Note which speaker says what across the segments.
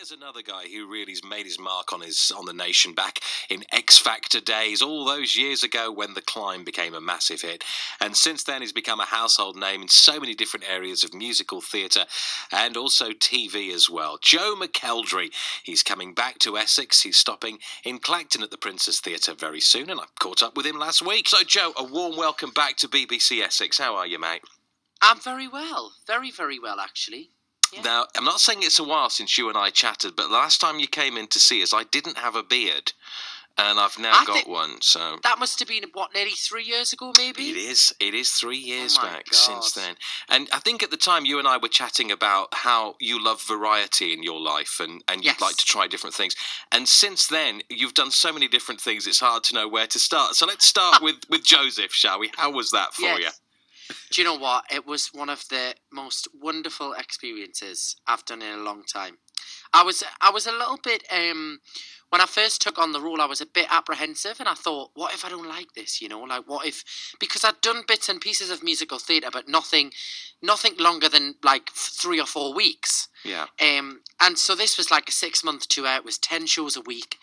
Speaker 1: Here's another guy who really's made his mark on the nation back in X Factor days, all those years ago when The Climb became a massive hit. And since then he's become a household name in so many different areas of musical theatre and also TV as well. Joe McElderry, he's coming back to Essex. He's stopping in Clacton at the Princess Theatre very soon, and I caught up with him last week. So Joe, a warm welcome back to BBC Essex. How are you, mate?
Speaker 2: I'm very well. Very, very well, actually. Yeah.
Speaker 1: Now, I'm not saying it's a while since you and I chatted, but last time you came in to see us, I didn't have a beard, and I've now got one, so...
Speaker 2: That must have been, what, nearly 3 years ago, maybe?
Speaker 1: It is 3 years back
Speaker 2: God.
Speaker 1: Since then. And I think at the time you and I were chatting about how you love variety in your life, and you'd
Speaker 2: Yes.
Speaker 1: like to try different things. And since then, you've done so many different things, it's hard to know where to start. So let's start with Joseph, shall we? How was that for you?
Speaker 2: Do you know what? It was one of the most wonderful experiences I've done in a long time. I was a little bit when I first took on the role, I was a bit apprehensive, and I thought, what if I don't like this? You know, like what if, because I'd done bits and pieces of musical theatre, but nothing longer than like 3 or 4 weeks.
Speaker 1: Yeah.
Speaker 2: And so this was like a 6-month tour. It was 10 shows a week.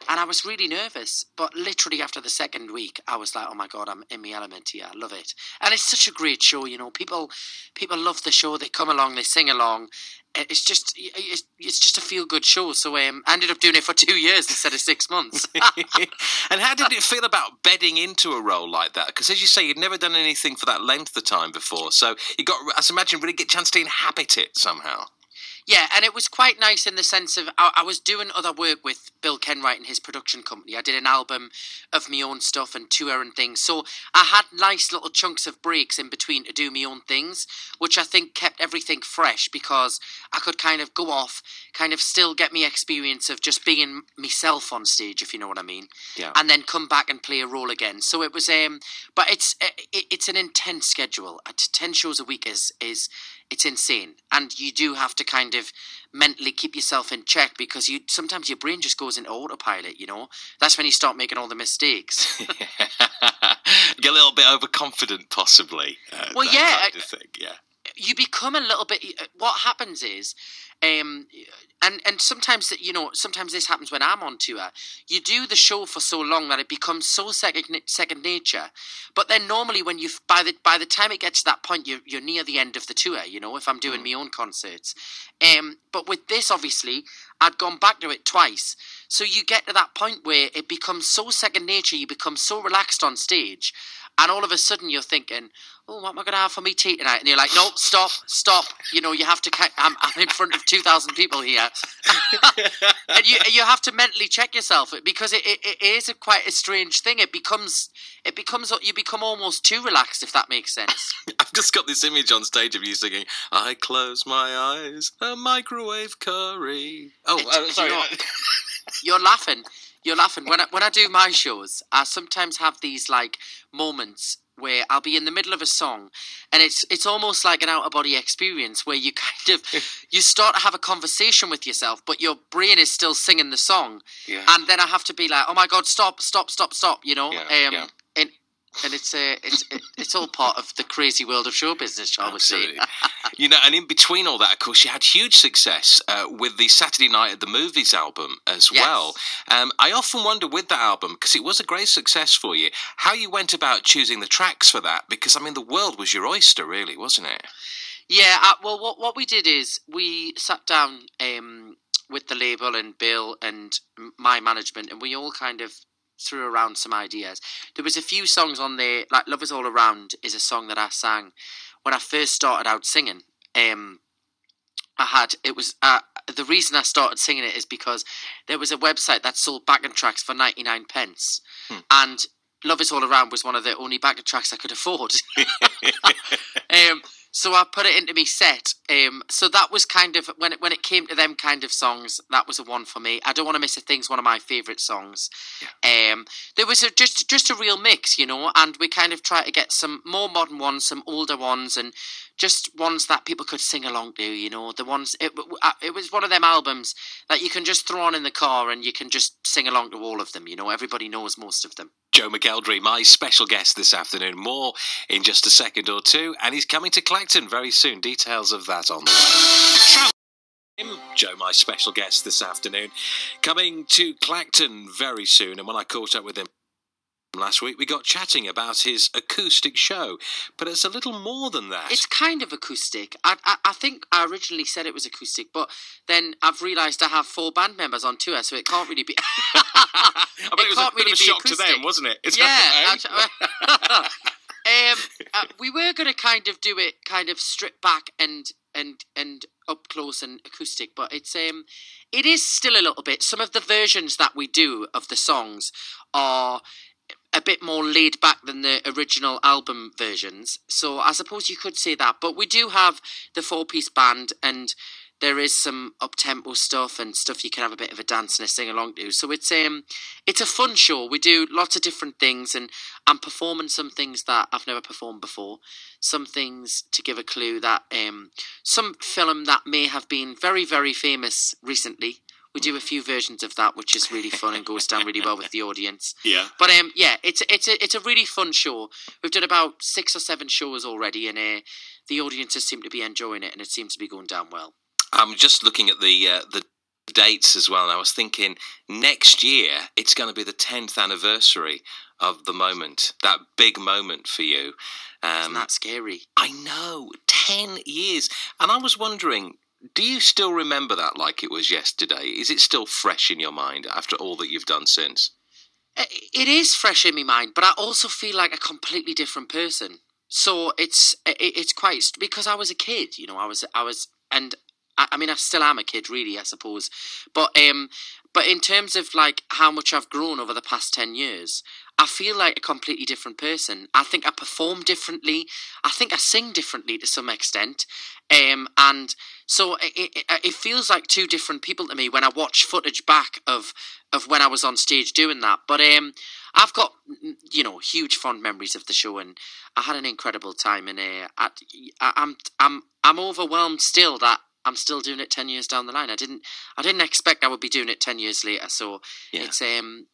Speaker 2: And I was really nervous, but literally after the second week, I was like, oh my God, I'm in my element here. I love it. And it's such a great show, you know. People love the show. They come along, they sing along. It's just a feel-good show. So I ended up doing it for 2 years instead of 6 months.
Speaker 1: And how did it feel about bedding into a role like that? Because as you say, you'd never done anything for that length of time before. So you got, I imagine, really get a chance to inhabit it somehow.
Speaker 2: Yeah, and it was quite nice in the sense of I was doing other work with Bill Kenwright and his production company. I did an album of my own stuff and tour and things. So I had nice little chunks of breaks in between to do my own things, which I think kept everything fresh because I could kind of go off, kind of still get me experience of just being myself on stage, if you know what I mean.
Speaker 1: Yeah.
Speaker 2: And then come back and play a role again. So it was, but it's an intense schedule. 10 shows a week is it's insane, and you do have to kind of mentally keep yourself in check because sometimes your brain just goes into autopilot. You know, that's when you start making all the mistakes.
Speaker 1: Get a little bit overconfident, possibly.
Speaker 2: Well, yeah,
Speaker 1: kind of thing, yeah.
Speaker 2: You become a little bit. What happens is, and sometimes that, you know, sometimes this happens when I'm on tour. You do the show for so long that it becomes so second nature. But then normally when by the time it gets to that point, you're near the end of the tour. You know, if I'm doing my own concerts, but with this, obviously, I'd gone back to it twice. So you get to that point where it becomes so second nature. You become so relaxed on stage. And all of a sudden you're thinking, oh, what am I going to have for me tea tonight? And you're like, no, stop. You know, you have to, I'm in front of 2,000 people here. And you have to mentally check yourself because it is quite a strange thing. You become almost too relaxed, if that makes sense.
Speaker 1: I've just got this image on stage of you singing, I close my eyes, a microwave curry. Oh, sorry.
Speaker 2: You're laughing. When I do my shows, I sometimes have these like moments where I'll be in the middle of a song, and it's almost like an out-of-body experience where you kind of you start to have a conversation with yourself, but your brain is still singing the song, and then I have to be like, oh my God, stop, you know. And it's all part of the crazy world of show business, shall we say.
Speaker 1: You know, and in between all that, of course, you had huge success with the Saturday Night at the Movies album as well. I often wonder with that album, because it was a great success for you, how you went about choosing the tracks for that, because, I mean, the world was your oyster, really, wasn't it?
Speaker 2: Yeah, well, what we did is we sat down with the label and Bill and my management, and we all kind of threw around some ideas. There was a few songs on there, like Love Is All Around is a song that I sang when I first started out singing. The reason I started singing it is because there was a website that sold backing tracks for 99 pence. And Love Is All Around was one of the only backing tracks I could afford. So I put it into me set. So that was kind of, when it came to them kind of songs, that was a one for me. I Don't Want to Miss a Thing's one of my favourite songs. There was just a real mix, you know, and we kind of tried to get some more modern ones, some older ones, and just ones that people could sing along to, you know. The ones, it was one of them albums that you can just throw on in the car and you can just sing along to all of them, you know. Everybody knows most of them.
Speaker 1: Joe McElderry, my special guest this afternoon. More in just a second or two, and he's coming to Clacton very soon. Details of that on the way. Joe, my special guest this afternoon, coming to Clacton very soon. And when I caught up with him last week, we got chatting about his acoustic show. But it's a little more than that.
Speaker 2: It's kind of acoustic. I think I originally said it was acoustic, but then I've realised I have 4 band members on tour, so it can't really be.
Speaker 1: I bet it was a bit of a shock to them, wasn't it?
Speaker 2: We were going to kind of do it kind of stripped back and up close and acoustic, but it is still a little bit. Some of the versions that we do of the songs are a bit more laid back than the original album versions, so I suppose you could say that. But we do have the 4-piece band, and there is some up-tempo stuff and stuff you can have a bit of a dance and a sing-along to. So it's a fun show. We do lots of different things, and I'm performing some things that I've never performed before. Some things, to give a clue, that some film that may have been very, very famous recently. We do a few versions of that, which is really fun and goes down really well with the audience.
Speaker 1: Yeah.
Speaker 2: But it's a really fun show. We've done about 6 or 7 shows already, and the audiences seem to be enjoying it, and it seems to be going down well.
Speaker 1: I'm just looking at the dates as well, and I was thinking next year it's going to be the 10th anniversary of the moment, that big moment for you.
Speaker 2: Isn't that scary?
Speaker 1: I know, 10 years. And I was wondering, do you still remember that like it was yesterday? Is it still fresh in your mind after all that you've done since?
Speaker 2: It is fresh in my mind, but I also feel like a completely different person. So it's quite, because I was a kid, you know, I was, and I mean, I still am a kid, really, I suppose. But in terms of like how much I've grown over the past 10 years, I feel like a completely different person. I think I perform differently. I think I sing differently to some extent. And so it feels like 2 different people to me when I watch footage back of when I was on stage doing that. But I've got, you know, huge fond memories of the show, and I had an incredible time. And I'm overwhelmed still that I'm still doing it 10 years down the line. I didn't expect I would be doing it 10 years later. So yeah.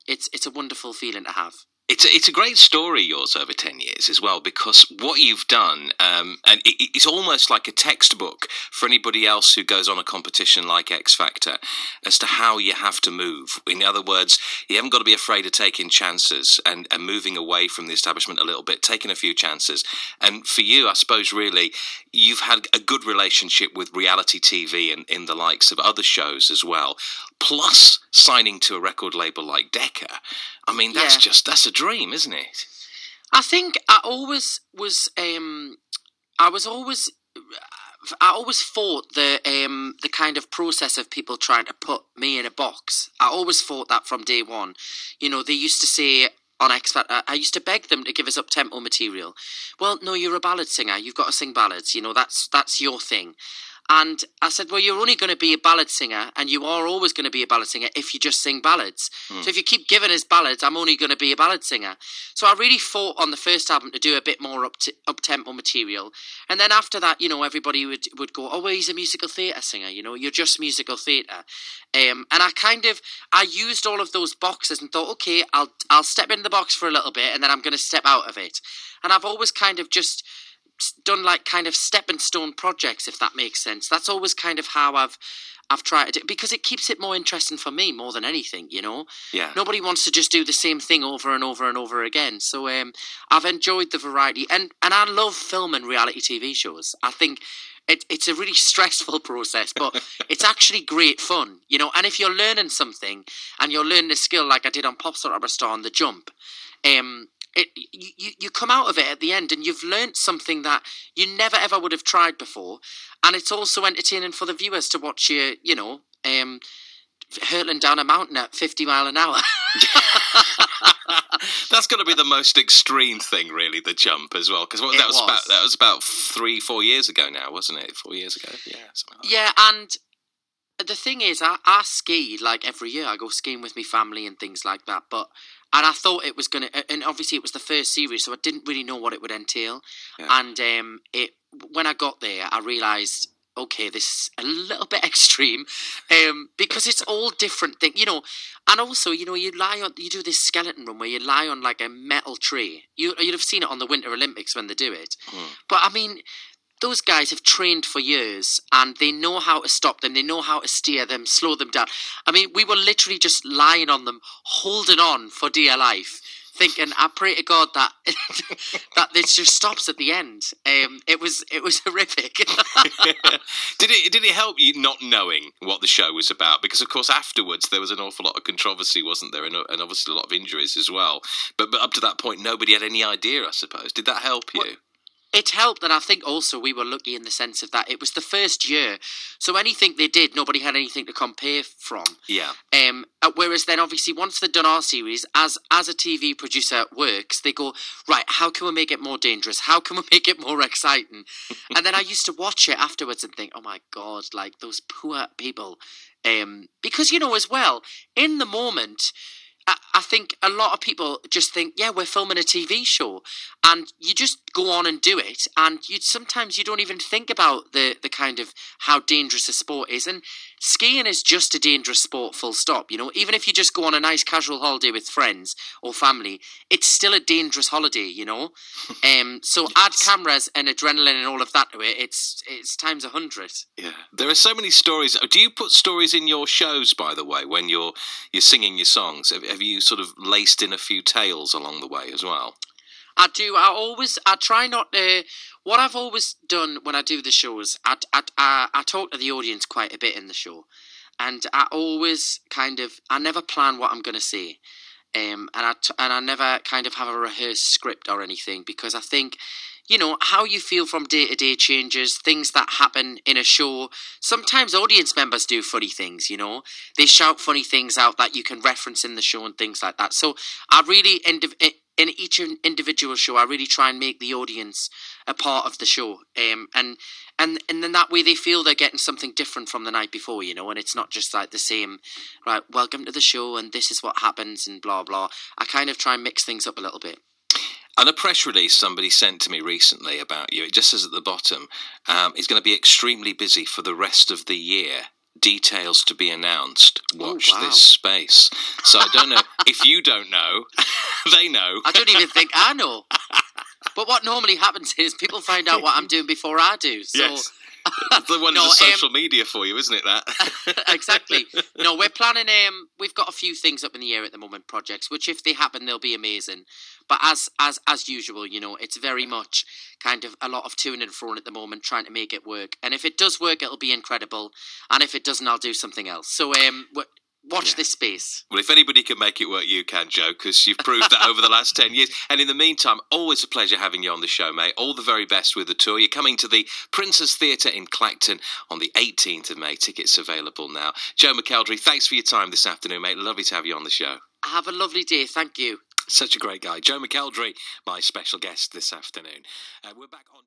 Speaker 2: It's a wonderful feeling to have.
Speaker 1: It's a great story, yours, over 10 years as well, because what you've done, and it's almost like a textbook for anybody else who goes on a competition like X Factor as to how you have to move. In other words, you haven't got to be afraid of taking chances and moving away from the establishment a little bit, taking a few chances. And for you, I suppose, really, you've had a good relationship with reality TV and in the likes of other shows as well, plus signing to a record label like Decca. I mean, that's a dream, isn't it?
Speaker 2: I think I always fought the kind of process of people trying to put me in a box. I always fought that from day one. You know, they used to say on X Factor, I used to beg them to give us up-tempo material. Well, no, you're a ballad singer. You've got to sing ballads. You know, that's your thing. And I said, well, you're only going to be a ballad singer, and you are always going to be a ballad singer if you just sing ballads. So if you keep giving us ballads, I'm only going to be a ballad singer. So I really fought on the first album to do a bit more up-tempo material. And then after that, you know, everybody would go, oh, well, he's a musical theatre singer, you know, you're just musical theatre. And I used all of those boxes and thought, okay, I'll step in the box for a little bit, and then I'm going to step out of it. And I've always kind of just done like kind of stepping stone projects, if that makes sense. That's always kind of how I've tried to do, because it keeps it more interesting for me more than anything, you know.
Speaker 1: Yeah.
Speaker 2: Nobody wants to just do the same thing over and over and over again. So I've enjoyed the variety, and I love filming reality TV shows. I think it's a really stressful process, but it's actually great fun, you know. And if you're learning something and you're learning a skill like I did on Pop Star on the jump, you come out of it at the end and you've learnt something that you never ever would have tried before, and it's also entertaining for the viewers to watch you, you know, hurtling down a mountain at 50 miles an hour.
Speaker 1: That's going to be the most extreme thing, really, the jump as well, because that was about 3-4 years ago now, wasn't it? 4 years ago, yeah. Like
Speaker 2: yeah, and the thing is, I ski like every year. I go skiing with my family and things like that, and I thought it was going to, and obviously it was the first series, so I didn't really know what it would entail. Yeah. And when I got there, I realised, okay, this is a little bit extreme, because it's all different things, you know. And also, you know, you do this skeleton run where you lie on like a metal tray. You'd have seen it on the Winter Olympics when they do it. But I mean, those guys have trained for years and they know how to stop them. They know how to steer them, slow them down. I mean, we were literally just lying on them, holding on for dear life, thinking, I pray to God that that this just stops at the end. It was horrific.
Speaker 1: Did it help you not knowing what the show was about? Because of course afterwards there was an awful lot of controversy, wasn't there, and obviously a lot of injuries as well. But up to that point, nobody had any idea, I suppose. Did that help you?
Speaker 2: Well, it helped, and I think also we were lucky in the sense of that it was the first year, so anything they did, nobody had anything to compare from.
Speaker 1: Yeah.
Speaker 2: Whereas then, obviously, once they'd done our series, as a TV producer works, they go, right, how can we make it more dangerous? How can we make it more exciting? And then I used to watch it afterwards and think, oh my God, like those poor people. Because, you know, as well, in the moment, I think a lot of people just think, yeah, we're filming a TV show, and you just go on and do it, and sometimes you don't even think about the kind of how dangerous a sport is, and skiing is just a dangerous sport, full stop, you know. Even if you just go on a nice casual holiday with friends or family, it's still a dangerous holiday, you know. So add cameras and adrenaline and all of that to it, it's times 100.
Speaker 1: Yeah, there are so many stories. Do you put stories in your shows, by the way, when you're singing your songs? Have you sort of laced in a few tales along the way as well?
Speaker 2: I do. I try not to. What I've always done when I do the shows, I talk to the audience quite a bit in the show, and I always I never plan what I'm going to say, and I never kind of have a rehearsed script or anything, because I think, you know, how you feel from day to day changes, things that happen in a show. Sometimes audience members do funny things, you know. They shout funny things out that you can reference in the show and things like that. So I really, in each individual show, I really try and make the audience a part of the show. And then that way they feel they're getting something different from the night before, you know, and it's not just like the same, right, welcome to the show and this is what happens and blah, blah. I kind of try and mix things up a little bit.
Speaker 1: And a press release somebody sent to me recently about you, it just says at the bottom, he's going to be extremely busy for the rest of the year. Details to be announced. Watch this space. So I don't know if you don't know, they know.
Speaker 2: I don't even think I know. But what normally happens is people find out what I'm doing before I do. So.
Speaker 1: Yes. The one of social media for you, isn't it, that?
Speaker 2: Exactly. No, we're planning, we've got a few things up in the air at the moment, projects, which if they happen, they'll be amazing. But as usual, you know, it's very much kind of a lot of to and fro at the moment, trying to make it work. And if it does work, it'll be incredible. And if it doesn't, I'll do something else. So watch this space.
Speaker 1: Well, if anybody can make it work, you can, Joe, because you've proved that over the last 10 years. And in the meantime, always a pleasure having you on the show, mate. All the very best with the tour. You're coming to the Princess Theatre in Clacton on the 18th of May. Tickets available now. Joe McElderry, thanks for your time this afternoon, mate. Lovely to have you on the show.
Speaker 2: Have a lovely day. Thank you.
Speaker 1: Such a great guy. Joe McElderry, my special guest this afternoon. We're back on...